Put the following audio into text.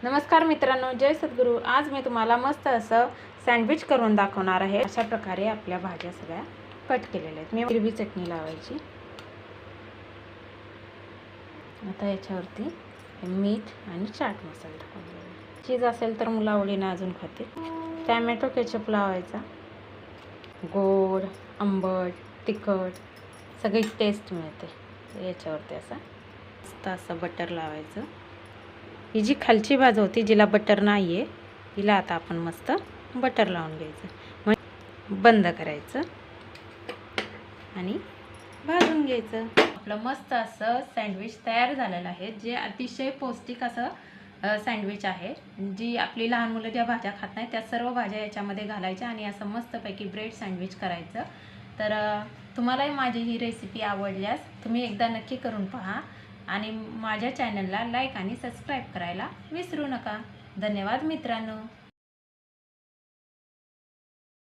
नमस्कार मित्रांनो, जय सद्गुरू। आज मी तुम्हाला मस्त असं सँडविच करून दाखवणार आहे। अशा प्रकारे आपल्या भाज्या सगळ्या कट केलेल्या आहेत। मी हिरवी चटणी लावायची। आता याच्यावरती मीठ आणि चाट मसाला टाकायचा। चीज असेल तर मुलं आवडीने अजून खाते। टोमॅटो केचप लावायचा। गोड, आंबट, तिखट सगळी टेस्ट मिळते। याच्यावरती असं बटर लावायचं। ही जी खालची बाजू होती जिला बटर नाही आहे तिला आता आपण मस्त बटर लावून घ्यायचं। मग बंद करायचं आणि भाजून घ्यायचं। आपलं मस्त असं सँडविच तयार झालेलं आहे, जे अतिशय पौष्टिक असं सँडविच आहे। जी आपली लहान मुलं ज्या भाज्या खात नाही त्या सर्व भाज्या याच्यामध्ये घालायच्या आणि असं मस्तपैकी ब्रेड सँडविच करायचं। तर तुम्हालाही माझी ही रेसिपी आवडल्यास तुम्ही एकदा नक्की करून पहा आणि माझ्या चॅनलला लाईक आणि सबस्क्राईब करायला विसरू नका। धन्यवाद मित्रांनो।